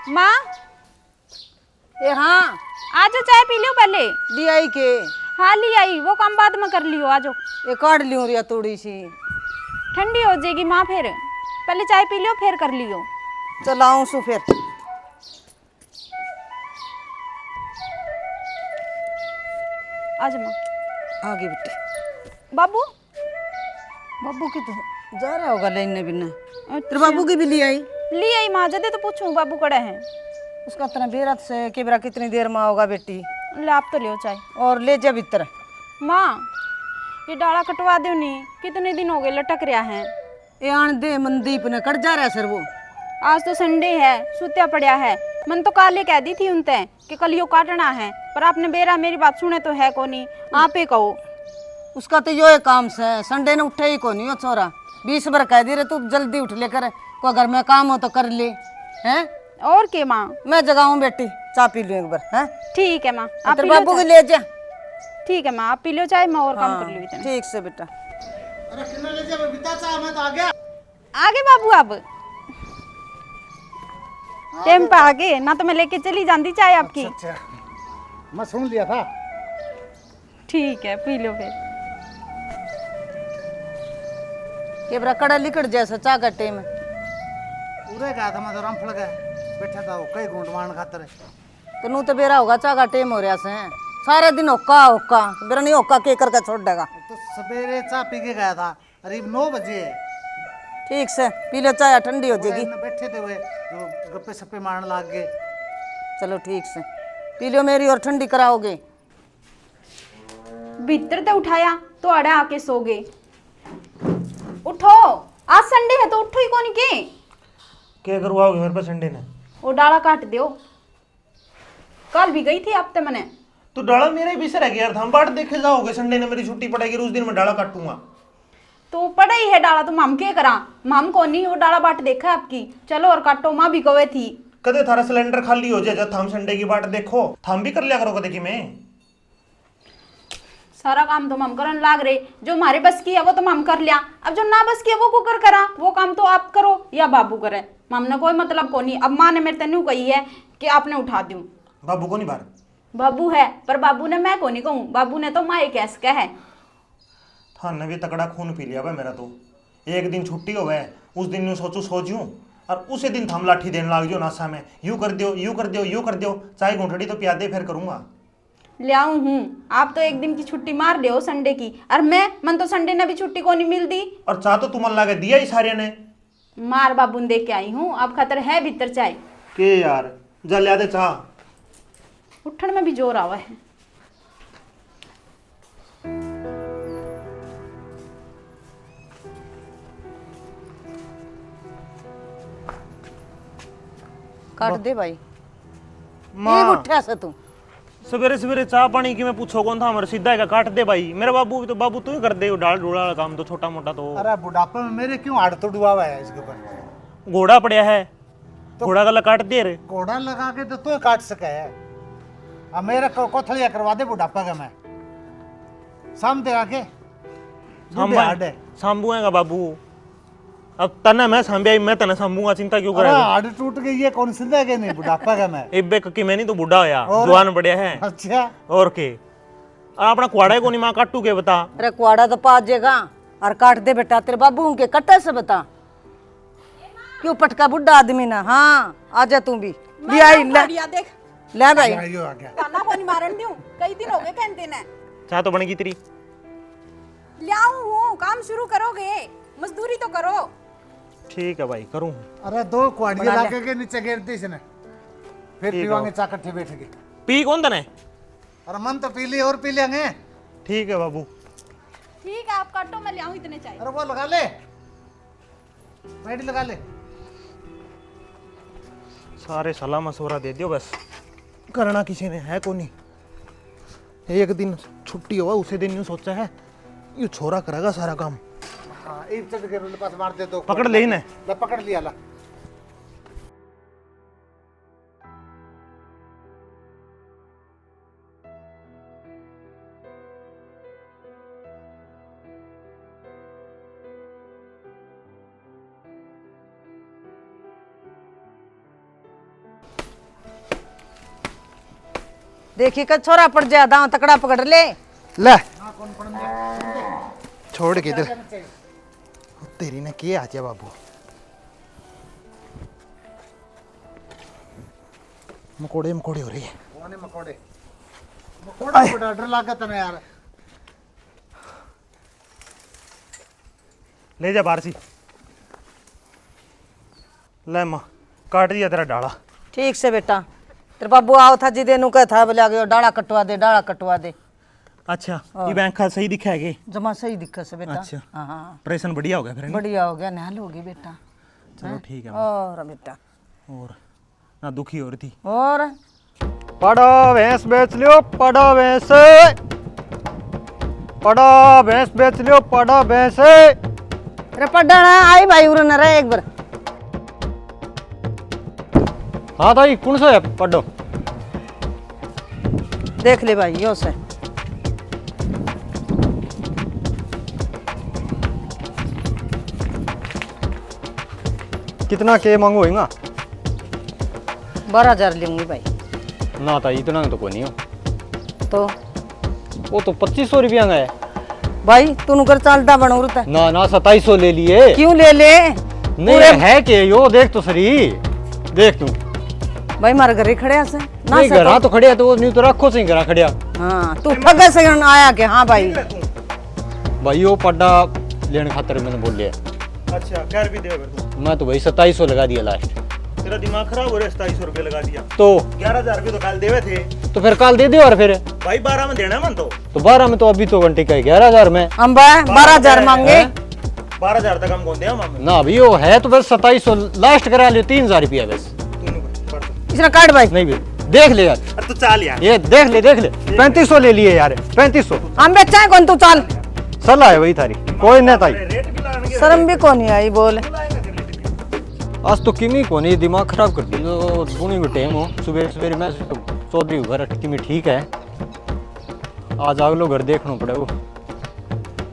माँ ए हाँ आ जाओ, चाय पी लो पहले। ली आई के हाँ ली आई, वो काम बाद में कर लियो। आ जाओ, ये काट लियो रिया थोड़ी सी। ठंडी हो जाएगी माँ, फिर पहले चाय पी लियो फिर कर लियो। चलाऊं सु फिर। आ जाओ माँ। आगे बेटे। बाबू बाबू की तो जा रहा होगा लेने बिना। तेरे अच्छा। बाबू की भी ली आई। ली आई माँ, जदे तो पूछूं बाबू कड़े हैं। उसका इतना बेरत से केबरा कितनी देर में होगा बेटी। ले आप तो लियो चाय। और ले जा भीतर। माँ ये डाला कटवा दो नहीं, कितने दिन हो गए लटक रहा है। ये आन दे मनदीप ने कट जा रहा है सर वो। आज तो संडे है, सूत्या पड़ा है। मन तो काले कह दी थी उनते कि कल यो काटना है, पर आपने बेरा मेरी बात सुने तो है को नहीं। आप ही कहो। उसका तो यो है काम से, संडे ने उठे ही को नहीं हो छोरा। 20 बार कह दी रहे तू जल्दी उठ ले कर, कोई घर में काम हो तो कर ले। हैं और के माँ? मैं जगाऊं बेटी, चाय पी लूं एक बार। हैं ठीक है माँ, आप तेरे पी लो बाबू की चाय। ले जा। ठीक है माँ, आप पी लो चाय, मैं और काम हाँ, कर लूँ इतने। ठीक से बेटा। अरे कितना ले जा बिता चाह, मैं तो आ गया। आगे बाबू अब टाइम पे आगे ना, तो मैं लेके चली जाती चाय आपकी। अच्छा मैं सुन लिया था। ठीक है पी लो फिर। केबरा कड़ा लिकड़ जैसा चाय का टाइम। पूरे गया था मैं तो रामफल गया बैठा था, वो कई घूंट मारन खातर। तो नू तो बेरा होगा चाय का टाइम हो रहा से। सारे दिन होका होका बेरा नहीं होका के करके छोड़ देगा। तो सवेरे चाय पी के गया था, करीब 9 बजे। ठीक से पी लो चाय, ठंडी हो जाएगी। बैठे थे वे जो गप्पे सप्पे मारने लग गए। चलो ठीक से पी लो मेरी, और ठंडी कराओगे। भीतर तो उठाया तो अड़े आके सो गए। उठो, आज संडे है तो उठो ही कौन के। क्या करवाओगे मेरे पास संडे ने? वो डाला काट दो। कल भी गई थी हफ्ते मैंने। तो डाला मेरा ही बिसर है कि यार, हम बाट देखे जाओगे। संडे ने मेरी छुट्टी पड़ेगी, उस दिन मैं डाला काटूंगा। तो पड़ा ही है डाला, तो हम क्या करा। हम को नहीं वो डाला बाट देखा है आपकी। चलो और काटो, माँ भी गवे थी। कदे थारा सिलेंडर खाली हो जाए जब हम संडे की बाट देखो, हम भी कर लिया करो कदे की मैं। सारा काम तो हम करन लाग रहे, जो हमारे बस की है वो तो हम कर लिया। अब जो ना बस की है वो कुकर करा, वो काम तो आप करो या बाबू करे। हमने कोई मतलब को नहीं। अब माँ ने मेरे तेनू कही है कि आपने उठा दूं। बाबू को नहीं बार बाबू है, पर बाबू ने मैं को नहीं कहूँ। बाबू ने तो माँ एक ऐस कह है। थाने भी तकड़ा खून पी लिया भाई मेरा। तो एक दिन छुट्टी हो गए, उस दिन यूं सोचू सो जूं, और उसी दिन थम लाठी देने लाग जो नासा में। यूं कर दियो, यूं कर दियो, यूं कर दियो। चाय घूंटड़ी तो प्यादे फिर करूंगा। ले आऊं हूँ। आप तो एक दिन की छुट्टी मार दे संडे की, और मन तो संडे ने भी छुट्टी को नहीं मिलती। और चाह तो तुम लागे दिया ही सारे ने। मार बाबू ने देख के आई हूँ, अब खतर है भीतर चाय। के यार जा लिया दे चाह। उठन में भी जोर आवा है। काट दे भाई। माँ ये उठा से तू सवेरे सवेरे चाह पानी की मैं पूछो कौन था हमारे? सीधा है काट दे भाई। मेरा बाबू तो बाबू तू ही कर दे वो डाल डोला वाला काम तो छोटा मोटा तो। अरे बुढ़ापे में मेरे क्यों हाथ तो डुबा हुआ है इसके ऊपर। घोड़ा पड़या है, घोड़ा गला काट दे रे। कोड़ा लगा के तो तू काट सके है। अब मेरा कोथलिया करवा दे बुढ़ापा का, मैं शाम दे आके सांबूएगा बाबू। अब तना मैं सांबिया, मैं तना सांबूंगा, चिंता क्यों करे? हाड़ टूट गई ये कौन सिंधा के नहीं बुढ़ापा का मैं। इब्बे कि मैं नहीं तो बूढ़ा होया, जवान बढ़िया है। अच्छा और के अपना कुआड़ा को नहीं मां काटू के बता। अरे कुआड़ा तो पा जाएगा और काट दे बेटा। तेरे बाबू उनके कट्टे से बता, क्यों पटका बुढ़ा आदमी ना। हाँ आजा तू भी। ले आई ले देख ले भाई। आइयो आ गया। खाना को नहीं मारन दूं, कई दिन हो गए कहते ने। चाह तो बनेगी तेरी। ले आऊं हूँ, काम शुरू करोगे, मजदूरी तो करो। ठीक है भाई करूँ। अरे 2 कुआड़ियां लाके के नीचे गिर दी इसने, फिर पीवांगे चा कट्ठे बैठ के। पी कौन तने? अरे मन तो पी ली और पी लेंगे। ठीक है बाबू। ठीक है आप काटो, मैं ले आऊं इतने चाय। अरे वो लगा ले, मेडी लगा ले। सारे सलाह मशवरा दे दियो, बस करना किसी ने है को नहीं। एक दिन छुट्टी हुआ उसी दिन यूं सोचा है यू छोरा करेगा सारा काम। हाँ एक चढ़ के रोड पास मार दे तो पकड़ ले ने। ला पकड़ लिया ला। देखी कर छोरा पड़ जाए दांव तकड़ा पकड़ ले। ले छोड़ के इधर तेरी ने किए आजा बाबू मकोड़े मकोड़े हो रही है कौन है मकोड़े मकोड़े को डर लागत ना यार ले जा बाहर सी ले माँ काट दिया तेरा डाला ठीक से बेटा तेरे बाबू आओ था जी देनु कह था बोले आगे डाला कटवा दे। अच्छा ये बैंक का सही दिखा है कि जमा सही दिक्कत से बेटा। अच्छा। हाँ ऑपरेशन बढ़िया हो गया फिर है ना? बढ़िया हो गया नहाल होगी बेटा। चलो ठीक है माँ। और बेटा और ना दुखी हो रही थी और पड़ो भैंस बेच लियो पड़ो भैंस बेच लियो पड़ो भैंस अरे पढ़ना आई भाई उरे न रहे एक बार। हाँ ताई कौन सा है पढ़ो देख ले भाई यो से कितना के मांगो होगा 12,000 लूंगी भाई। ना ताई इतना तो कोई नहीं हो तो वो तो 2500 रुपया का है भाई तू कर चालता बनो रुता ना 2700 ले लिए क्यों ले ले नहीं है के यो देख तो सरी देख तू भाई मारे घर ही खड़े से ना नहीं घरा तो खड़िया तो नहीं तो रखो सही घरा खड़िया। हाँ तू ठगे से आया के हाँ भाई भाई वो पड्डा लेने खातर मैंने बोल लिया अच्छा खैर भी दे फिर तू मैं तो भाई 2700 लगा दिया लास्ट। तेरा दिमाग खराब हो रहा है 2700 रुपये लगा दिया तो 11,000 रुपये तो कल देवे थे तो फिर कल दे दियो और फिर भाई 12 में देना है मन तो 12 में तो अभी तो घंटे का 11,000 में हम 12,000 मांगे 12,000 तक हम कौन दे मामे ना अभी वो है तो बस 2700 लास्ट करा लियो 3,000 रुपया बस इसने काट भाई नहीं भी देख ले यार अरे तू चाल यार ये देख ले 3500 ले लिए यार 3500 हम बेचा कौन तू चाल सलाह है वही थारी कोई नहीं ताई रेट भी लाने शर्म भी कौन आई बोल आज तो किमी को नहीं दिमाग खराब कर दी तो सोने को टाइम हो सुबह सवेरे मैं चौधरी घर किमी ठीक है आज अगलो घर देखना पड़ेगा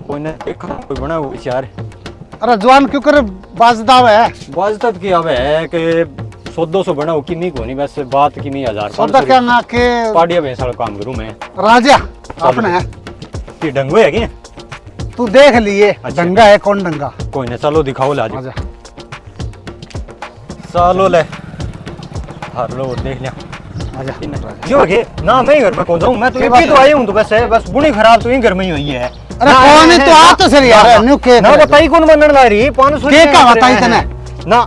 कोई ने देखा कोई बना वो विचार अरे जवान क्यों कर बाजदाव है बाज तब की अब है कि 100-200 बना हो किमी को नहीं वैसे बात किमी 1000 सौदा क्या ना के पार्टिया भैंस वाला काम करूं मैं राजा अपने है कि डंगो है क्या तू देख लिए अच्छा। डंगा है कौन डंगा कोई नहीं चलो दिखाओ लाजो आजा चलो ले हर लो देख लिया आजा क्यों के ना मैं घर में कौन जाऊं मैं तो ये तो आई हूं तो बस बुनी खराब तो ही घर में ही हुई है अरे कौन है तू आ तो सर यार न्यू के ना बताई कौन बनने ला रही 500 के का बताई तने ना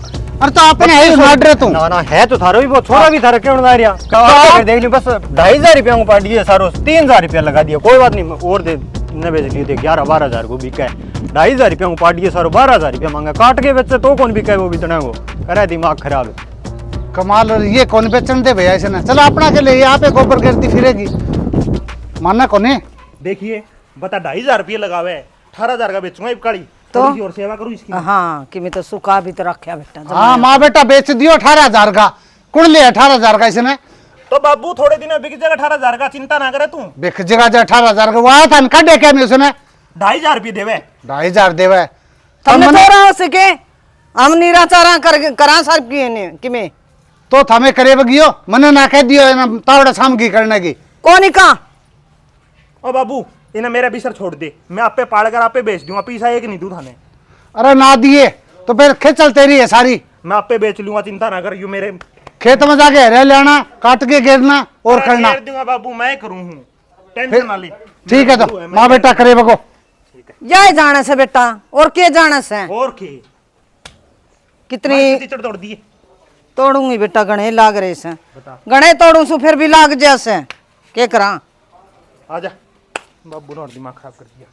अरे तो अपने है मार रहे तू ना ना है तो थारो भी वो छोरा भी थारा क्यों ला रिया का देख ली बस 2,500 रुपया को पाट दिए सारो 3,000 रुपया लगा दिया कोई बात नहीं और दे ने बेच लिए थे 11-12,000 को बिका है 2,500 रुपया को पाट दिए सारो 12,000 रुपया मांगा काट के बेचे तो कौन बिका है वो बितना वो करे दिमाग खराब है कमाल और ये कौन बेचन दे भैया इसने चलो अपना के लिए यहाँ पे गोबर गिरती फिरेगी मानना कौन देखिए बता 2,500 रुपये लगावे 18,000 का बेचूंगा इबकाड़ी तो? थोड़ी सी और सेवा करूँ इसकी हाँ कि मैं तो सुखा भी तो रखा बेटा हाँ माँ बेटा बेच दियो 18,000 का कौन ले 18,000 का इसने तो बाबू थोड़े दिन में बिक जाएगा 18,000 का चिंता ना करे तू बिक जगह जो 18,000 का वो आया था कटे क्या नहीं उसने 2,500 रुपये देवे 2,500 देवे तुमने तो रहा हो सके हम निराचारा करा सर किए ने कि मैं तो थमे करे बगियो मने ना कह दियो ना तावड़ा सामगी करने की कौन का ओ बाबू इन्हें मेरा बिसर छोड़ दे मैं आप पे पाड़ कर आप पे बेच दूंगा पैसा एक नहीं दूं थाने अरे ना दिए तो फिर खेचल तेरी है सारी मैं आप पे बेच लूंगा चिंता ना कर यू मेरे खेत में जाके रह लेना काट के गिरना और करना घेर दूंगा बाबू मैं करूं हूं टेंशन ना ले ठीक है तो माँ बेटा करे बगो यही जाने से बेटा और के जाने से और के कितनी टीचर तोड़ दिए तोड़ूंगी बेटा गणे लाग रहे से गणे तोड़ू सु फिर भी लाग जैसे के करा आजा बाबू ने और दिमाग खराब कर दिया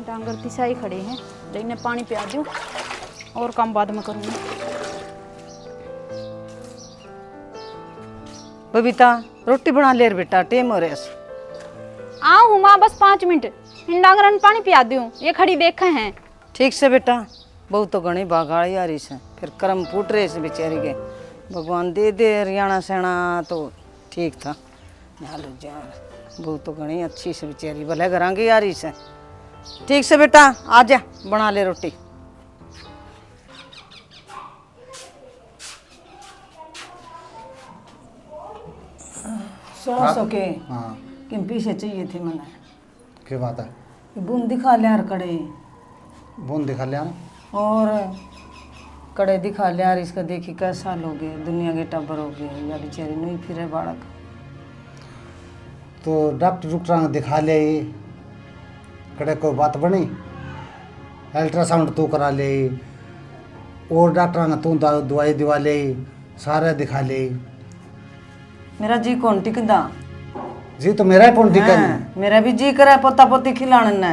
डांगर पिसाई खड़े हैं तो इन्हें पानी पिया दूं और काम बाद में करूंगी। बबीता रोटी बना ले रे बेटा टेम हो रहे आओ हूँ माँ बस 5 मिनट इन डांगरन में पानी पिया दूं ये खड़ी देखे हैं। ठीक से बेटा बहुत तो घनी बागाड़ी आ रही से फिर कर्म फूट रहे से बेचारी के भगवान दे दे हरियाणा सेना तो ठीक था नालो जान बहुत तो घनी अच्छी से बेचारी भले घर की आ रही से ठीक से बेटा आ जा बना ले रोटी 1600 के हाँ कि पीछे चाहिए थे मैंने क्या बात है? कि बुन दिखा लिया यार कड़े बोन दिखा लिया ना? और कड़े दिखा लिया यार इसका देखी कैसा साल हो गए दुनिया के टब्बर हो गए या बेचारी नहीं फिरे बालक तो डॉक्टर दिखा ले कड़े कोई बात बनी अल्ट्रासाउंड तू करा ले और डॉक्टर ने तू दवाई दिवा ले सारे दिखा ले। मेरा जी कौन टिकदा जी तो मेरा कौन टिका नहीं? मेरा भी जी करे पोता पोती खिलाने ने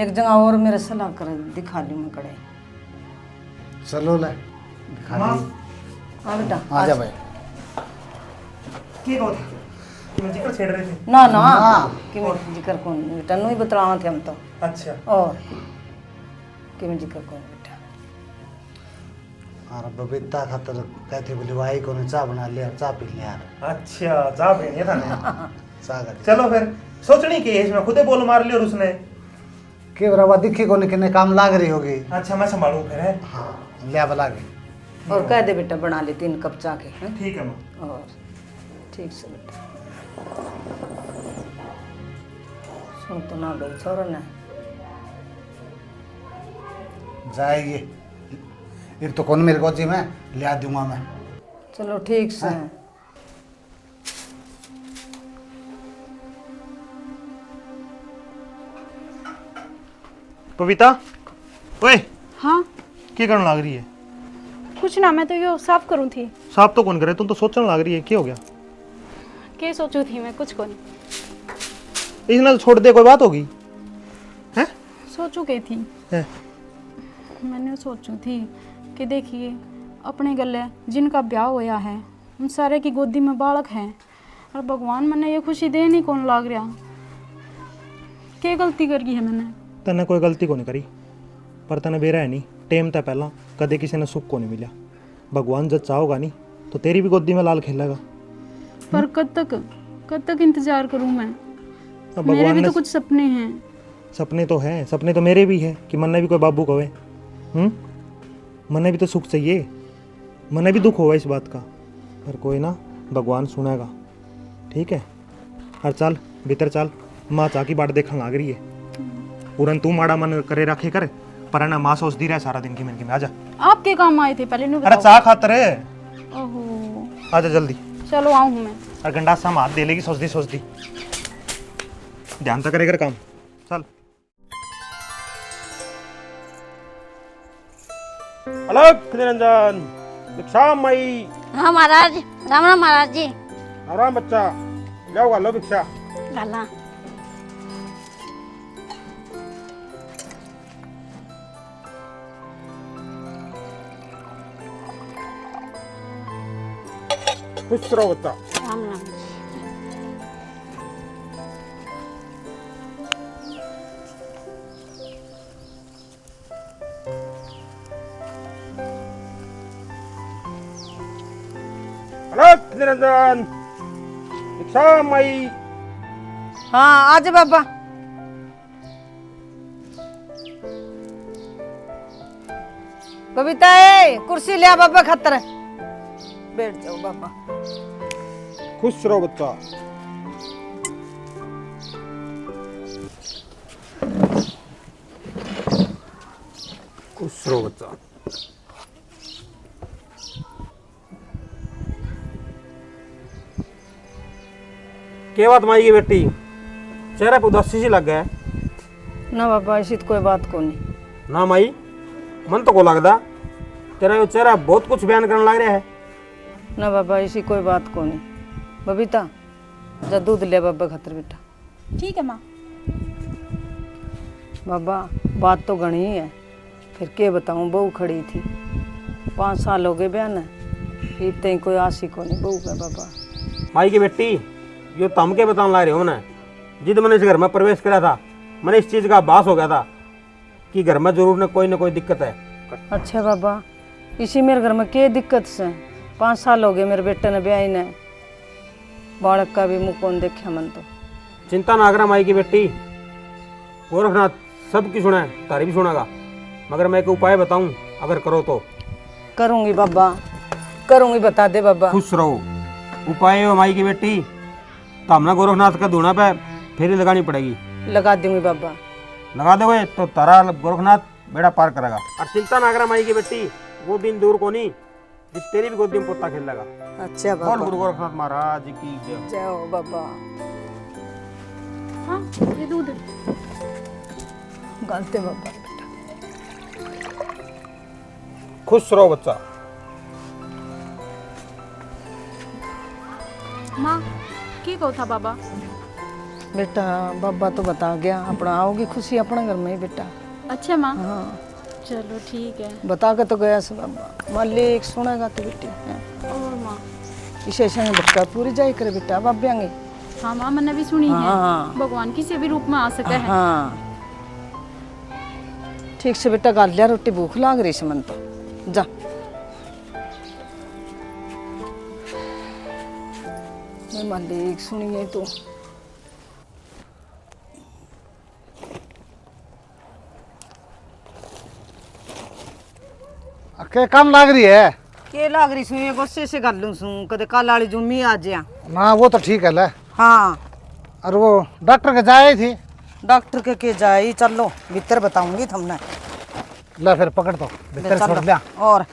एक जगह और मेरे सलाह कर दिखा ली मैं कड़े चलो ले दिखा ले। आ बेटा आ जा भाई। की बात है कि मैं जिक्र छेड़ रहे थे? ना ना हाँ। कि मैं जिक्र कौन बेटा नहीं बतलाना थे हम तो अच्छा और कि मैं जिक्र कौन बेटा अरे बबीता खातर कहते बोली भाई को चाय बना लिया चाय पी लिया यार अच्छा जा बहनी था ने चाय कर चलो फिर सोचनी की है, मैं खुदे बोल मार लिया और उसने। के बराबर दिखी को कितने काम लाग रही होगी। अच्छा मैं संभालूं फिर है। हाँ लिया बला के और कह दे बेटा बना ले 3 कप चाय के हैं ठीक है माँ। और ठीक से बेटा सुन तो ना गई छोरा ने जाएगी एक तो कौन मेरे को जी मैं लिया दूंगा मैं। चलो ठीक से पविता ओए हाँ की करने लग रही है? कुछ ना, मैं तो यो साफ करूँ थी। साफ तो कौन करे, तुम तो सोचने लग रही है, क्या हो गया? के सोचू थी मैं, कुछ को नहीं इसने तो छोड़ दे, कोई बात होगी हैं? सोचू के थी। हैं? मैंने सोचू थी कि देखिए अपने गले जिनका ब्याह होया है उन सारे की गोदी में बालक है और भगवान मैंने ये खुशी दे नहीं कौन लाग रहा। क्या गलती करी है मैंने? तने कोई गलती को नहीं करी, पर तने बेरा है नहीं टेम था पहला, कदे किसी ने सुख को नहीं मिला। भगवान जब चाहोगा नहीं तो तेरी भी गोदी में लाल खेलेगा। पर कब तक इंतजार करूं मैं? अब मेरे भगवान भी ने तो कुछ सपने हैं। सपने तो हैं, सपने तो मेरे भी है कि मन्ने भी कोई बाबू कहे। मन्ने भी तो सुख चाहिए, मन्ने भी दुख होगा इस बात का, पर कोई ना भगवान सुनेगा। ठीक है, और चल भीतर चल, माँ चाह की बाट देखने लग रही है। पूरन तू माड़ा मन करे रखे कर, पर ना माँ सोचती रहे सारा दिन की मन की में। आजा, आपके काम आए थे पहले नहीं अरे बताओ। चाह खातर है, ओहो आजा जल्दी। चलो आऊँ मैं। और गंडासा हाथ दे लेगी सोचती ध्यान तो करेगा काम। चल अलग निरंजन भिक्षा मई। हाँ महाराज, राम राम महाराज जी। आराम बच्चा, जाओ लो भिक्षा। गाला खुश रहो बच्चा। राम राम जी। अलग निरंजन भिक्षा मई। हाँ आज बाबा बबीता कुर्सी लिया बाबा खतर बैठ जाओ बाबा। खुश रहो बच्चा। खुश रहो बच्चा। क्या बात माई की बेटी, चेहरे पे उदासी सी लग गया है? ना बाबा ऐसी तो कोई बात को नहीं। ना माई, मन तो को लगदा तेरा यो चेहरा बहुत कुछ बयान करने लग रहा है। ना बाबा ऐसी कोई बात को नहीं। बबीता जा दूध ले बाबा खतर बेटा। ठीक है माँ। बाबा बात तो घनी है, फिर के बताऊं, बहू खड़ी थी 5 साल हो गए बयान इतने कोई आशी को नहीं बहू का बाबा। माई की बेटी, यो तम के बताने ला रहे हो ना, जिद मैंने इस घर में प्रवेश करा था, मैंने इस चीज़ का आभास हो गया था कि घर में जरूर न कोई दिक्कत है। अच्छा बाबा, इसी मेरे घर में क्या दिक्कत से 5 साल हो गए मेरे बेटे ने ब्याह ने, बालक का भी मुँह कौन देखा मन तो। चिंता ना करा माई की बेटी, गोरखनाथ सबकी सुना है, तारी भी सुनागा, मगर मैं एक उपाय बताऊं, अगर करो तो। करूँगी बाबा, करूँगी, बता दे बाबा। खुश रहो। उपाय हो माई की बेटी, तो हमने गोरखनाथ का धूना पे फेरी लगानी पड़ेगी। लगा दूंगी बाबा। लगा दोगे तो तारा गोरखनाथ बेड़ा पार करेगा। और चिंता ना करा माई की बेटी, वो दिन दूर को नहीं जिस तेरी भी गोदी में पोता खेल लगा। अच्छा बोल बाबा। गुरु गोरखनाथ महाराज की जय। जय हो बाबा। हाँ ये दूध। गलते बाबा। खुश रहो बच्चा। माँ की कहो था बाबा? बेटा बाबा तो बता गया, अपना आओगी खुशी अपने घर में ही बेटा। अच्छा माँ। हाँ चलो ठीक है। बता के तो गया से बाबा, मालिक सुनेगा तो बेटी हैं। और माँ? इसे संग बेटा पूरी जाई करे बेटा बाब्यांगे। हाँ माँ मैंने भी सुनी है हाँ। भगवान किसी भी रूप में आ सके है। हाँ ठीक से बेटा गाल लिया, रोटी भूख लाग रही से मन तो जा। मैं मालिक सुनिए तो के काम लाग रही है के लाग रही सुई गुस्से से कर लूं सू कदे कल वाली जुम्मी आ जा। ना वो तो ठीक है ले। हाँ और वो डॉक्टर के जाए थी। डॉक्टर के जाई चलो भीतर बताऊंगी तुमने। ले फिर पकड़ तो भीतर चलो। छोड़ दिया। और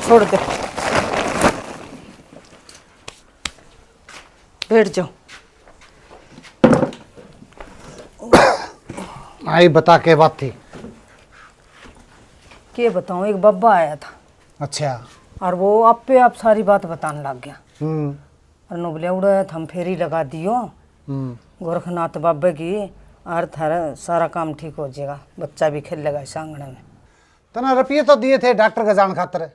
छोड़ दे, बैठ जाओ। आई बता के बात थी। के बताऊं, एक बब्बा आया था अच्छा। और वो आप पे आप सारी बात बताने लग गया। हम्म और नो बोले उड़ा हम फेरी लगा दियो गोरखनाथ बाबे की, और थारा सारा काम ठीक हो जाएगा, बच्चा भी खेल लगा इस आंगन में। तना रुपये तो दिए थे डॉक्टर के जान खातर,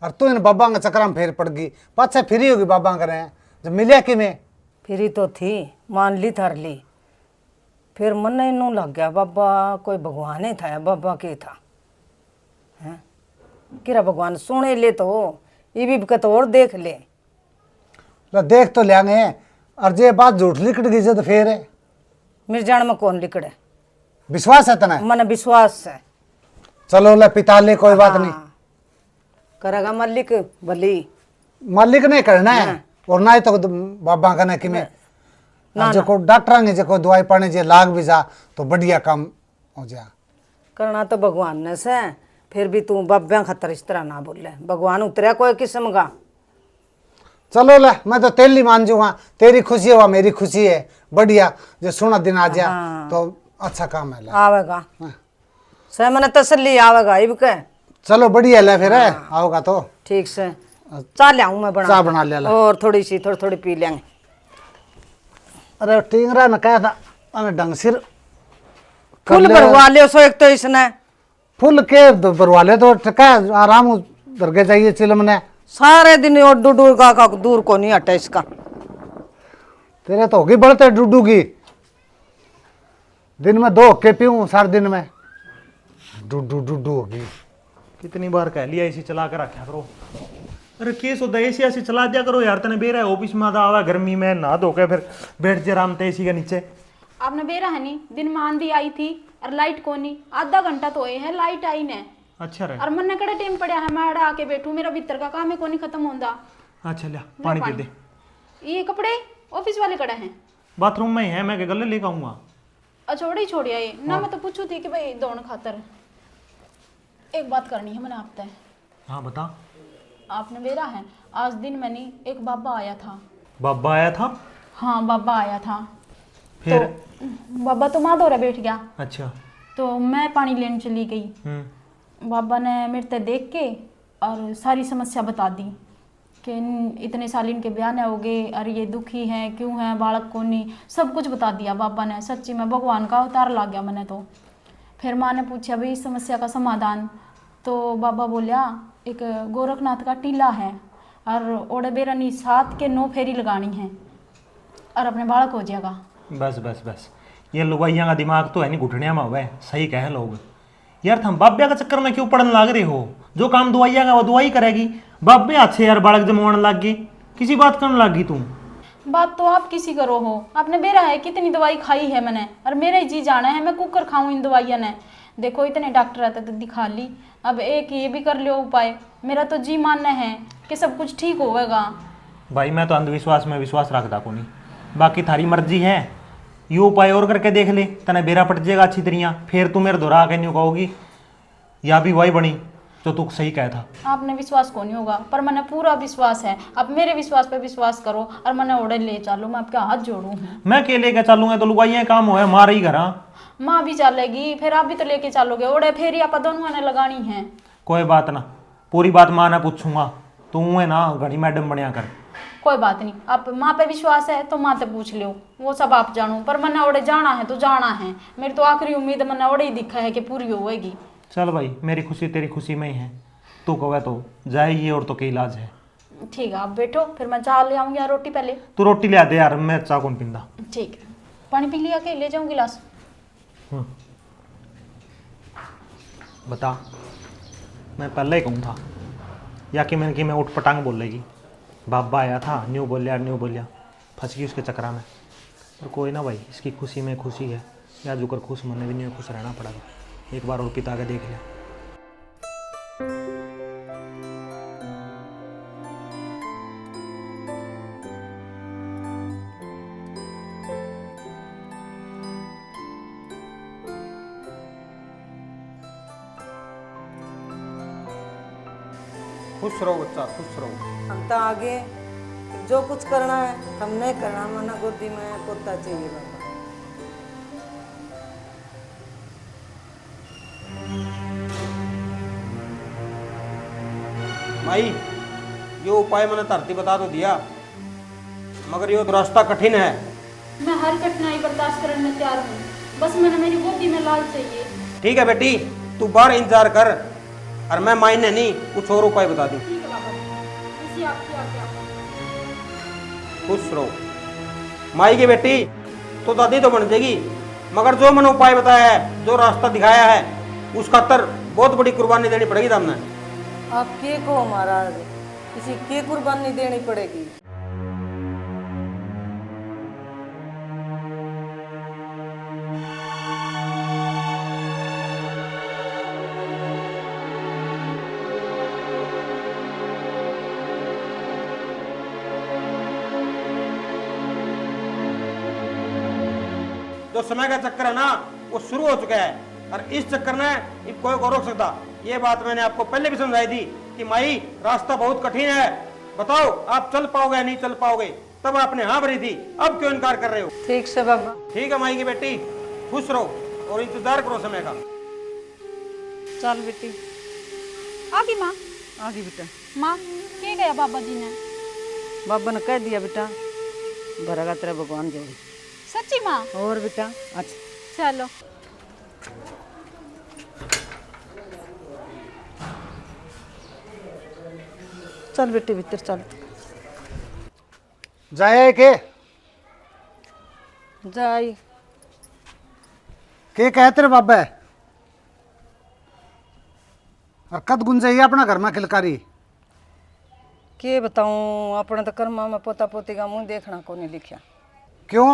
और तू इन बाबा के चक्कर में फेर पड़ गई। पाछे फ्री होगी बाबा करे जब मिलिया कि में। फिर तो थी मान ली थर ली, फिर मन इनू लग गया बाबा कोई भगवान ही था, बाबा के था हैं किरा भगवान सुने ले तो ये भी कत और देख ले। ला देख तो लेंगे, और जे बात झूठ लिकट गई तो फिर मेरे जान में कौन लिकड़े, विश्वास है तना। मन विश्वास है। चलो ले पिता ले कोई बात नहीं। करेगा मल्लिक भली। मालिक नहीं करना है और ना ही तो बाबा कहना कि मैं जो को डॉक्टर ने जो को दवाई पाने जे लाग भी जा तो बढ़िया काम हो जा। करना तो भगवान ने से, फिर भी तू बाब्या खतर इस तरह ना बोले, भगवान उतरा कोई किस्म का। चलो ले मैं तो तेली मान जूँगा, तेरी खुशी हुआ मेरी खुशी है, बढ़िया जो सोना दिन आ जा। हाँ। तो अच्छा काम है ले। आवेगा से मन तसल्ली आवेगा इब के। चलो बढ़िया ले फिर है आओगा तो ठीक से चाह लियाऊं मैं बना, चाह बना ले ला। और थोड़ी सी थोड़ी थोड़ी पी लेंगे। अरे टिंगरा ने कहा था अने ढंग सिर कर फूल ले। भरवा लियो सो एक तो इसने फुल के भरवा ले तो टका आराम करके चाहिए चिलम ने। सारे दिन और डूडू का दूर को नहीं हटा इसका। तेरे तो होगी बढ़ते डूडू की, दिन में 2 के पीऊं सारे दिन में डूडू डूडू होगी। कितनी बार कह लिया एसी चला कर रखा करो। अरे केस होता है एसी ऐसे चला दिया करो यार। तने बेरा ऑफिस में आवा गर्मी में नहा धो के फिर बैठ जा आराम से एसी के नीचे। आपने बेरा है नहीं, दिन में आंधी आई थी और लाइट को नहीं, आधा घंटा तो हुए है लाइट आई ने। अच्छा रहे। और मन ने कड़े टाइम पड़ा है मैं आड़ा आके बैठू, मेरा भीतर का काम है को नहीं खत्म होता। अच्छा लिया पानी पी दे। ये कपड़े ऑफिस वाले कड़े हैं, बाथरूम में ही है, मैं के गले लेके आऊंगा। छोड़ी छोड़िया ये ना। मैं तो पूछू थी कि भाई दौड़ खातर एक बात करनी है मैंने आपसे। हाँ बता। आपने बेरा है आज दिन में नहीं, एक बाबा आया था। बाबा आया था? हाँ बाबा आया था। फिर तो बाबा तो माँ दौरा बैठ गया, अच्छा। तो मैं पानी लेने चली गई। बाबा ने मेरे ते देख के और सारी समस्या बता दी कि इतने साल इनके ब्याह हो गए और ये दुखी हैं, क्यों हैं, बालक को नहीं, सब कुछ बता दिया बाबा ने। सच्ची में भगवान का अवतार ला गया मैंने तो। फिर माँ ने पूछा भाई इस समस्या का समाधान, तो बाबा बोलिया एक गोरखनाथ का टीला है और ओड़े बेरनी 7 के 9 फेरी लगानी है और अपने बालक हो जाएगा। बस बस बस, ये लुगाइया का दिमाग तो है नहीं घुटनिया में हुआ। सही कहे लोग यार, तुम बाब्या का चक्कर में क्यों पड़ने लग रहे हो? जो काम दुआइया का वो दुआई करेगी। बाब्या अच्छे यार बालक जमाने लग गई, किसी बात करने लग गई तुम। बात तो आप किसी करो हो, आपने बेरा है कितनी दवाई खाई है मैंने, और मेरा ही जी जाना है मैं कुकर खाऊं इन दवाइयाँ ने। देखो इतने डॉक्टर आते तो दिखा ली, अब एक ये भी कर लियो उपाय। मेरा तो जी मानना है कि सब कुछ ठीक होगा। भाई मैं तो अंधविश्वास में विश्वास रखता को नहीं, बाकी थारी मर्जी है। यू उपाय और करके देख ले, तने बेरा पट जाएगा अच्छी तरिया, फिर तू मेरे दोहरा के न्यू कहोगी या भी वही बनी जो तू सही कहा था। आपने विश्वास को नहीं होगा, पर मैंने पूरा विश्वास है। आप मेरे विश्वास पे विश्वास करो और मैंने ओढ़े ले चलो, मैं आपके हाथ जोड़ू हूँ। मैं के लेके चलूंगा तो लुगाइया काम हो मार ही घर। माँ भी चलेगी, फिर आप भी तो लेके चलोगे ओढ़े, फिर आप दोनों ने लगानी है। कोई बात ना, पूरी बात माँ ने पूछूंगा, तू है ना घड़ी मैडम बनया कर। कोई बात नहीं, आप माँ पे विश्वास है तो माँ से पूछ लो, वो सब आप जानो, पर मैंने ओढ़े जाना है तो जाना है। मेरी तो आखिरी उम्मीद मैंने ओढ़े ही दिखा है कि पूरी होएगी। चल भाई, मेरी खुशी तेरी खुशी में ही है, तू कहे तो जाएगी और तो क्या इलाज है। ठीक है, आप बैठो, फिर मैं चाय ले आऊँगी या रोटी पहले। तू रोटी ले आ दे यार, मैं चाय कौन पींदा। ठीक है, पानी पी लिया के ले जाऊँ गिलास। बता, मैं पहले ही कहूँ था या कि मैंने कि मैं उठ पटांग बोल लेगी। बाबा आया था, न्यू बोलिया, फंस गई उसके चक्रा में। और कोई ना भाई, इसकी खुशी में खुशी है, या जुकर खुश मन भी नहीं खुश रहना पड़ेगा। एक बार और पिता के देख लिया। खुश रहो बच्चा, खुश रहो। हम तो आगे जो कुछ करना है हम नहीं करना, मना गोदी में पोता चाहिए बाबा। माई, यो उपाय मैंने धरती बता तो दिया, मगर यो रास्ता कठिन है। मैं हर कठिनाई बर्दाश्त करने में तैयार हूँ, बस मैंने मेरी गोदी में लाल चाहिए। ठीक है बेटी, तू बाहर इंतजार कर, और मैं मायने नहीं कुछ और उपाय बता दूं। ठीक है बाबा जी, इसी आपकी आज्ञा। खुश रहो माई की बेटी, तो दादी तो बन जाएगी, मगर जो मैंने उपाय बताया है, जो रास्ता दिखाया है, उस खातर बहुत बड़ी कुर्बानी देनी पड़ेगी हमने। आप के को महाराज, किसी के कुर्बानी देनी पड़ेगी। जो समय का चक्कर है ना, वो शुरू हो चुका है, और इस चक्कर में अब कोई को रोक सकता। ये बात मैंने आपको पहले भी समझाई थी कि माई रास्ता बहुत कठिन है, बताओ आप चल पाओगे या नहीं चल पाओगे। तब आपने हाँ भरी थी, अब क्यों इनकार कर रहे हो। ठीक से बाबा। ठीक है माई की बेटी, खुश रहो और इंतजार करो समय का। चल बेटी। आगी माँ, आगे बेटा। माँ के गया बाबा जी ने? बाबा ने कह दिया बेटा, भरेगा तेरा भगवान जो। सच्ची माँ? और बेटा अच्छा चलो। चल बेटी भीतर चल। जाए के जाई के कहते रे बाबा, और कद गुंजाई अपना घर में खिलकारी। के बताऊं, अपने तो कर्मा में पोता पोती का मुंह देखना को नहीं लिखा। क्यों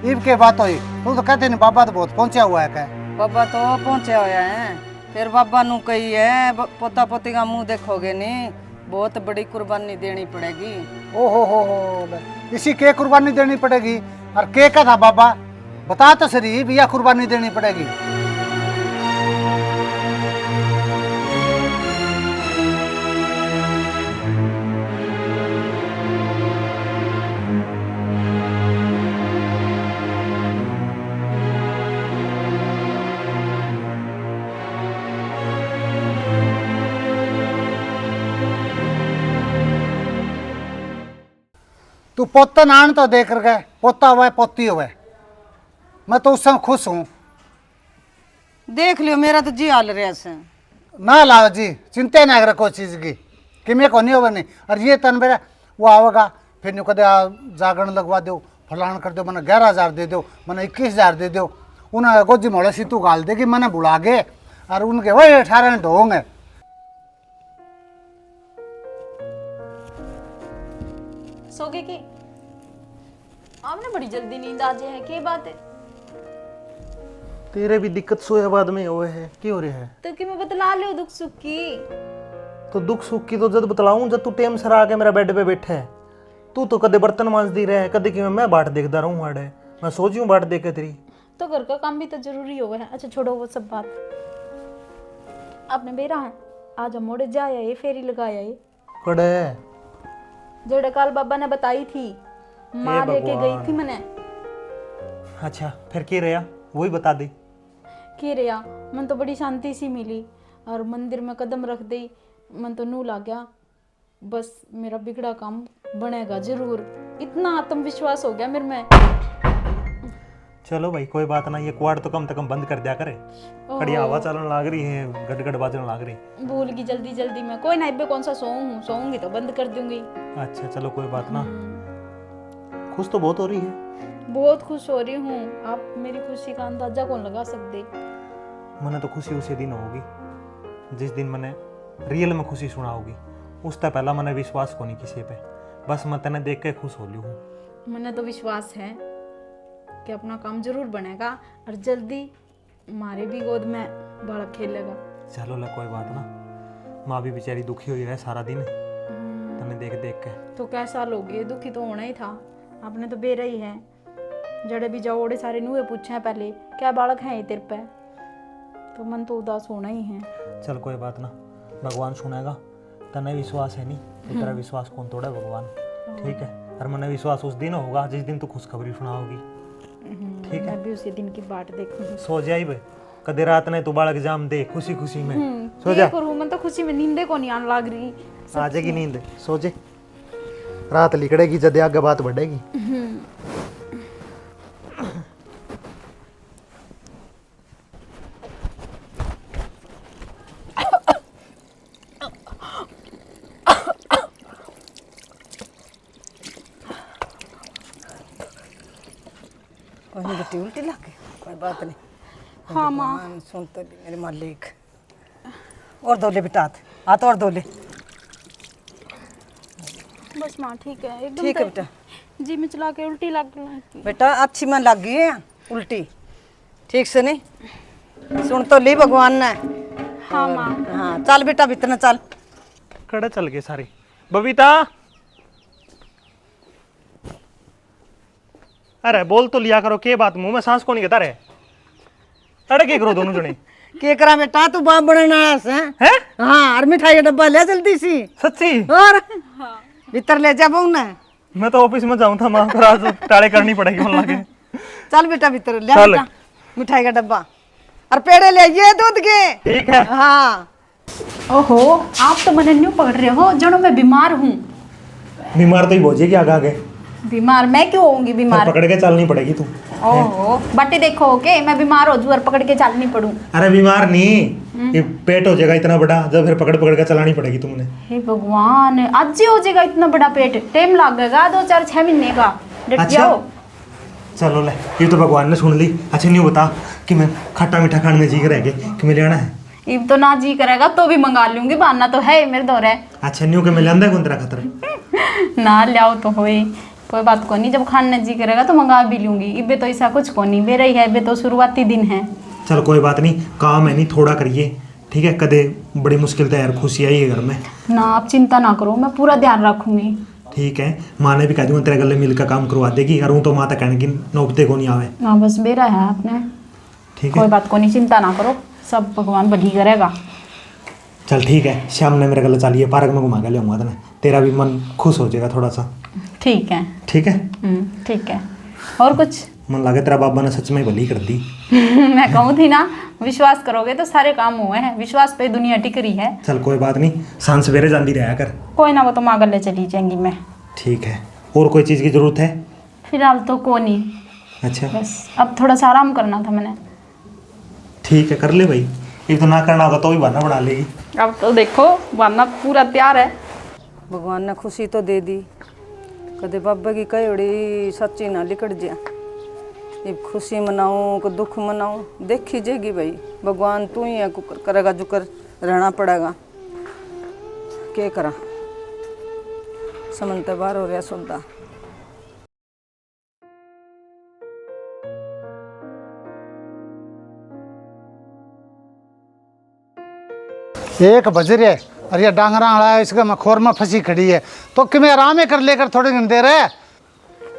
ईब के बात हुई? तू तो कहते नहीं बाबा तो बहुत पहुंचा हुआ है। कह बाबा तो पहुंचा होया है, फिर बाबा नु कही है पोता पोती का मुंह देखोगे नहीं, बहुत बड़ी कुर्बानी देनी पड़ेगी। ओ हो, इसी के कुर्बानी देनी पड़ेगी? और के का था बाबा, बता तो सही भैया कुर्बानी देनी पड़ेगी। तू पोता नान तो देख कर गए, पोता हुआ है पोती हुआ है, मैं तो उससे खुश हूँ। देख लियो मेरा तो जी हाल रहा से। ना लाओ जी, चिंता ना करे कोई चीज़ की, कि मेरे को नहीं होगा नहीं। और ये तन मेरा वो आवेगा, फिर नहीं कदे जागरण लगवा दो, फलान कर दो, मैंने 11,000 दे दो, मैंने 21,000 दे दो। उन्हें गोजी मोड़े सीतू गाल देगी, मैंने बुला गए और उनके वही 18 ढोंगे। सोगे की? आपने बड़ी जल्दी नींद आ जाए है, क्या बात है? तेरे भी दिक्कत सोया बाद में हुए है, क्या हो रहा है? तो कि मैं बतला लो दुख सुख की। तो दुख सुख की तो जब बतलाऊं जब तू टेम सर आके मेरा बेड पे बैठे है। तू तो कदे बर्तन मांजती रहे, कदे कि मैं बाट देखता रहूं हाड़े। मैं सोचूं बाट देख के तेरी। तो घर का काम भी तो जरूरी हो है। अच्छा छोड़ो वो सब बात। आपने बेरा है आज हम मोड़े जाया ये फेरी लगाया ये कड़े जेड़े काल बाबा ने बताई थी, माँ लेके गई थी मैंने। अच्छा फिर क्या रहा वही बता दे। की रहा मन तो बड़ी शांति सी मिली और मंदिर में कदम रख दी मन तो नू ला गया बस मेरा बिगड़ा काम बनेगा जरूर, इतना आत्मविश्वास हो गया मेरे में। चलो भाई कोई बात ना, ये क्वाड तो कम से कम बंद कर दिया करे। बढ़िया हवा चलन लाग रही है, गड़गड़ बाजन लाग रही। भूल गई जल्दी में, कोई ना इब्बे कौन सा सोऊंगी तो बंद कर दूंगी। अच्छा चलो कोई बात ना, खुश तो बहुत हो रही है। बहुत खुश हो रही हूँ, आप मेरी खुशी का अंदाजा कौन लगा सकते। मैंने तो खुशी उसी दिन होगी जिस दिन मैंने रियल में खुशी सुना होगी। उससे पहला मैंने विश्वास को नहीं किसी पे, बस मैं तेने देख के खुश हो ली हूँ। मैंने तो विश्वास है कि अपना काम जरूर बनेगा और जल्दी हमारे भी गोद में बालक खेलेगा। चलो ला कोई बात ना, माँ भी बेचारी दुखी हुई रहे सारा दिन तने देख देख के। तो कैसा लोगे, दुखी तो होना ही था। आपने तो बेरा ही है, जड़े भी जाओ ओड़े सारे नुए पूछे हैं पहले क्या बालक है ये तेरे पे, तो मन तो उदास होना ही है। चल कोई बात ना, भगवान सुनेगा। तने विश्वास है नहीं तो तेरा विश्वास कौन तोड़ा भगवान, ठीक है। और मैंने विश्वास उस दिन होगा जिस दिन तू खुशखबरी सुनाओगी, ठीक है। मैं भी उसी दिन की बाट देखूंगी। सो जाई बे, कदे रात ने तू बालक जाम दे खुशी खुशी में सो जा। करूँ मैं तो खुशी में नींदे को नहीं आने लग रही। आ जाएगी नींद, सो जे। रात लिकड़ेगी जदे आगे बात बढ़ेगी। कहीं बेटी उल्टी लग गई, कोई बात नहीं। हाँ माँ सुन तो ली मेरे मालिक। और दो ले बेटा, हाथ और दो ले। बस माँ ठीक है एकदम ठीक है बेटा। जी में चला के उल्टी लग गई। बेटा अच्छी मन लग गई है उल्टी, ठीक से नहीं सुन तो ली भगवान ने। हाँ माँ। हाँ चल बेटा भीतर चल। कड़े चल गए सारे। बबीता, अरे बोल तो लिया करो, के बात मुंह में सांस को नहीं कहता रे। अरे के करो दोनों जने। के करा बेटा, तू बाप बनना है? हाँ, और मिठाई का डब्बा ले जल्दी सी। सच्ची? और भीतर ले जा बहु ना। मैं तो ऑफिस में जाऊं था मां, पर आज टाले करनी पड़ेगी मन लगे। चल बेटा भीतर ले बेटा मिठाई का डब्बा और पेड़े ले ये दूध के। ठीक है। हाँ। ओहो आप तो मैंने न्यू पकड़ रहे हो, जनो मैं बीमार हूँ। बीमार तो ही भोजेगी आगे आगे। बीमार मैं क्यों होंगी बीमार? पकड़ के चलनी पड़ेगी तू। ओहो बट्टी देखो ओके, मैं बीमार हो जू और पकड़ के चलनी पड़ू। अरे बीमार नहीं, ये पेट हो जाएगा इतना बड़ा जब फिर पकड़ पकड़ के चलानी पड़ेगी तुमने। हे भगवान, आज ही हो जाएगा इतना बड़ा पेट? टाइम लगेगा 2-4-6 महीने का। डट जाओ। चलो ले, ये तो भगवान ने सुन ली। अच्छा नहीं बता कि मैं खट्टा मीठा खाने में जी कर कि मैं लेना है। इब तो ना जी करेगा तो भी मंगा लूंगी, बहाना तो है मेरे दौरे। अच्छा न्यू के मैं लेंदा कौन तेरा खतर ना लियाओ तो होए, कोई बात को नहीं, जब खाने जी करेगा तो मंगा भी लूंगी। इबे तो ऐसा कुछ को नहीं, मेरा ही है, इबे तो शुरुआती दिन है। चल कोई बात नहीं, काम है नहीं थोड़ा करिए, ठीक है। कदे बड़ी मुश्किल तो यार खुशी आई है घर में ना, आप चिंता ना करो, मैं पूरा ध्यान रखूंगी। ठीक है। माँ ने भी कह दूंगा तेरे गले मिलकर काम करवा देगी, और हूँ तो माँ तक कहने की नौबते को नहीं आवे। हाँ बस बेरा है आपने, ठीक कोई है। बात को नहीं, चिंता ना करो, सब भगवान भली करेगा। चल ठीक है, शाम ने मेरे गले चलिए, पार्क में घुमा के ले आऊंगा तेने, तेरा भी मन खुश हो जाएगा थोड़ा सा। ठीक है। ठीक है। ठीक है। और कुछ? मन लगे तेरा बाबा ने सच में भली कर दी। मैं कहूँ थी ना, विश्वास करोगे तो सारे काम हुए हैं, विश्वास पे दुनिया टिक रही है। चल कोई बात नहीं, सांझ सवेरे जाती रहा कर। कोई ना, वो तो माँ गले चली जाएंगी मैं। ठीक है। और कोई चीज़ की जरूरत है? फिलहाल तो को नहीं, अच्छा बस अब थोड़ा सा आराम करना था मैंने। ठीक है, कर ले भाई, ये तो ना करना होगा तो भी बहाना बना लेगी। अब तो देखो बहाना पूरा तैयार है। भगवान ने खुशी तो दे दी, कदे बाबा की कई सच्ची ना लिकड़ जा। ये खुशी मनाऊं को दुख मनाऊं, देखी जाएगी भाई, भगवान तू ही है, करेगा जो कर रहना पड़ेगा। क्या करा, समझते बाहर हो रहा सौदा। एक बज रहे और ये डांगरा आड़ा है इसका मखोर में फंसी खड़ी है तो कि मैं आराम ही कर लेकर थोड़ी घंटे दे रहे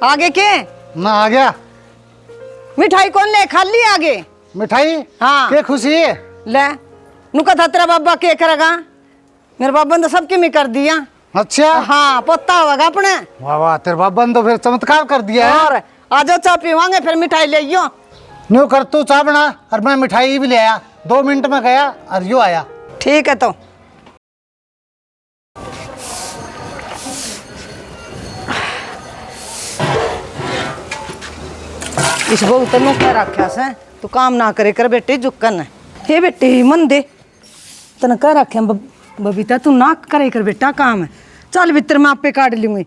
आगे के ना आ गया मिठाई कौन ले खा ली आगे मिठाई हाँ। के खुशी है ले नुका था तेरा बाबा के करेगा मेरे बाबा ने तो सबके में कर दिया अच्छा हाँ पोता होगा अपने वाह वाह तेरे बाबा ने तो फिर चमत्कार कर दिया है और आज चाय पीवांगे फिर मिठाई ले आइयो न्यू कर तू चाय बना और मैं मिठाई भी ले आया 2 मिनट में गया और यूँ आया ठीक है तो इस बहू तेनों कह रखा से तू काम ना करे कर बेटे जुक्कन हे बेटे मन दे तने कह रखे बबीता तू ना करे कर बेटा काम है चल भीतर मैं आपे काट लूंगी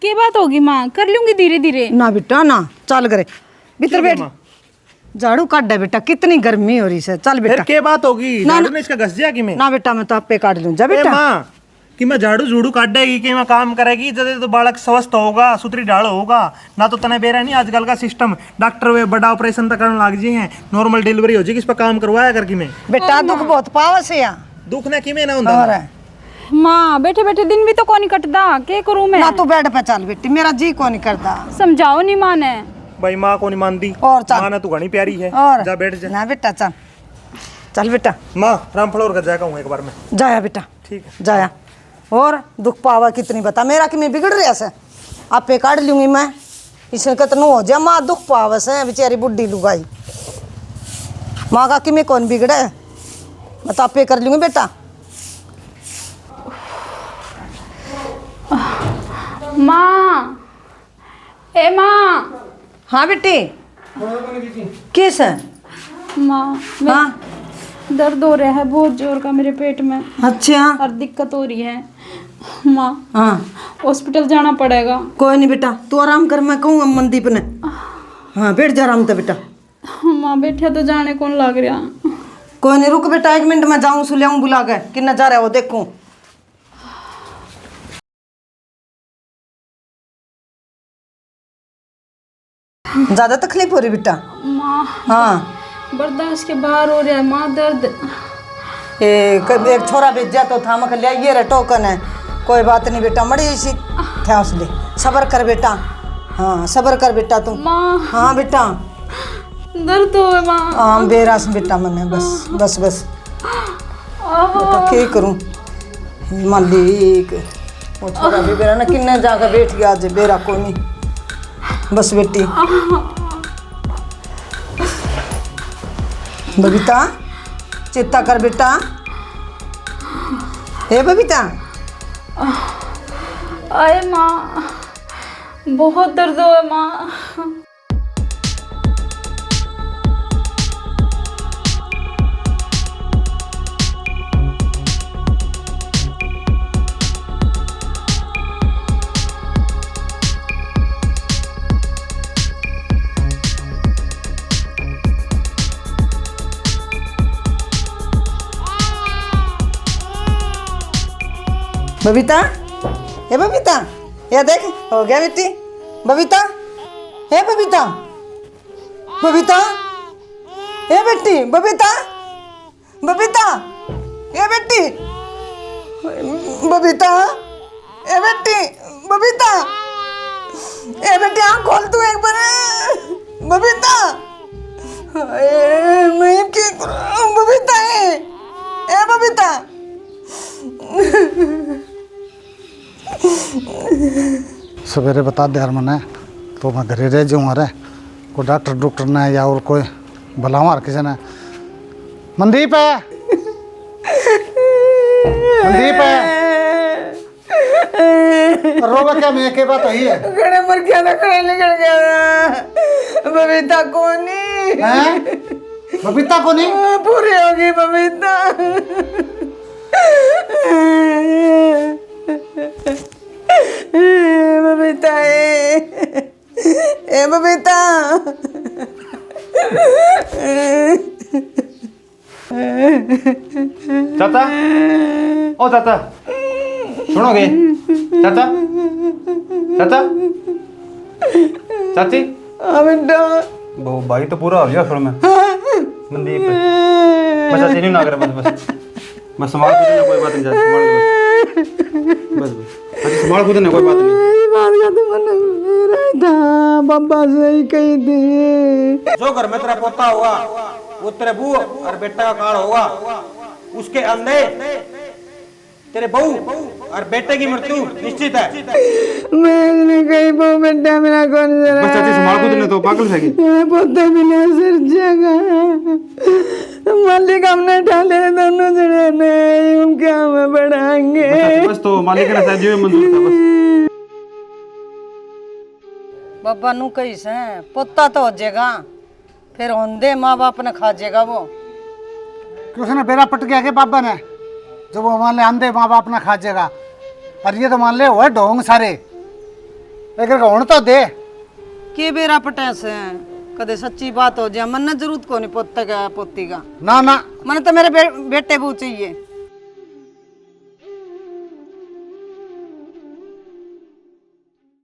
क्या बात होगी माँ, कर लूंगी धीरे धीरे। ना बेटा ना चल करे भीतर बैठ झाड़ू काट दे बेटा कितनी गर्मी हो रही है चल बेटा क्या बात होगी ना, झाड़ू ना। ने इसका घस दिया कि मैं ना बेटा मैं तो आपे काट लूँ जा ए बेटा माँ कि मैं झाड़ू झूड़ू काट देगी कि मैं काम करेगी जब तो बालक स्वस्थ होगा सुतरी ढाल होगा ना तो तने बेरा नहीं आजकल का सिस्टम डॉक्टर वे बड़ा ऑपरेशन तक करने लग जी हैं नॉर्मल डिलीवरी हो जाएगी इस पर काम करवाया करके मैं बेटा दुख बहुत पावस है यहाँ दुख ने कि मैं ना और ਹੁੰਦਾ है। माँ बैठे बैठे दिन भी तो कौन नहीं कटदा, क्या करूँ मैं? ना तू बेड पे चल बेटी मेरा जी को नहीं करता समझाओ नहीं माँ ने। भाई माँ को नहीं मानती और चल माँ ना तू घनी प्यारी है और जा बैठ जा ना बेटा चल चल बेटा माँ राम फ्लोर का जाएगा हूँ एक बार में जाया बेटा ठीक है जाया और दुख पावा कितनी बता मेरा कि मैं बिगड़ रहा से आपे काट लूंगी मैं इसने कितना हो जा माँ दुख पावा से बेचारी बुढ़ी लुगाई माँ का कि मैं कौन बिगड़े मैं तो आपे कर लूंगी बेटा माँ, ए माँ। हाँ बेटी किस है माँ हाँ दर्द हो रहा है बहुत जोर का मेरे पेट में अच्छा और दिक्कत हो रही है माँ, हाँ हॉस्पिटल जाना पड़ेगा। कोई नहीं बेटा तू आराम कर मैं कहूँ मनदीप ने हाँ बैठ जा आराम तो बेटा माँ बैठा तो जाने कौन लग रहा। कोई नहीं रुक बेटा 1 मिनट में जाऊँ सुल्याऊँ बुला के कि नजारा है वो देखूँ ज्यादा तकलीफ हो रही बेटा माँ हाँ बर्दाश्त के बाहर हो रहा है माँ दर्द। एक छोरा भेजा तो था मैं लिया ये रहा टोकन है कोई बात नहीं बेटा मड़ी इसी था उसले सबर कर बेटा हाँ सबर कर बेटा तू माँ हाँ बेटा दर्द हो है माँ। हाँ बेरास बेटा मैंने बस बस बस बेटा क्या करूँ मालिक वो छोरा भी बेरा ना किन्ने जाकर बैठ गया आज बेरा को नहीं बस बेटी बबीता चिंता कर बेटा हे बबीता अरे माँ बहुत दर्द हो है माँ। बबीता हे बबीता ये देख हो गया बेटी बबीता हे बबीता बबीता हे बेटी बबीता बबीता ये बेटी बबीता ए बेटी बबीता ए बेटी आँख खोल तू एक बार बबीता मैं क्या करूं बबीता ए बबीता सवेरे बता दे यार मैंने तो मैं घरे रह जाऊँ अरे कोई डॉक्टर ने या और कोई बुलाऊँ और किसी ने मनदीप है मनदीप है रोगा क्या मैं के बात हुई है खड़े मर गया था खड़े निकल गया था बबीता को नहीं हैं? बबीता को नहीं पूरी होगी बबीता बबीता ए बबीता चाचा ओ चाचा सुनोगे चाचा चाचा चाची बेटा वो भाई तो पूरा हो गया फिर मैं मनदीप बस चाची नहीं ना करे बस बस बस संभाल खुद ना, कोई बात नहीं, चाची संभाल ले बस बस चाची संभाल खुद ना, कोई बात नहीं। बात का तो मन मेरा था, पापा सही कही थी। जो घर में तेरा पोता होगा वो तेरे बहू और बेटा का काल होगा, उसके अंदर तेरे बहू और बेटे की मृत्यु निश्चित है। मैं कहीं बहु बेटा मेरा कौन सा बस चाची संभाल खुद ने, तो पागल है कि पोते बिना सिर जगह मालिक हमने डाले दोनों जने नहीं, हम क्या में बढ़ाएंगे। बस तो मालिक ने शायद जो मंजूर था बस। बाबा नु कही से पोता तो हो जाएगा, फिर होंदे माँ बाप ने खा जाएगा वो। कि उसने बेरा पट गया के पापा ने, जब वो मान ले अंधे माँ बाप ने खा जाएगा। और ये तो मान ले वो ढोंग सारे, एक होने तो दे। के बेरा पटे से कदे सच्ची बात हो जाए, मन ने जरूरत को नहीं पोते का पोती का। ना ना मन तो मेरे बेटे बहू चाहिए।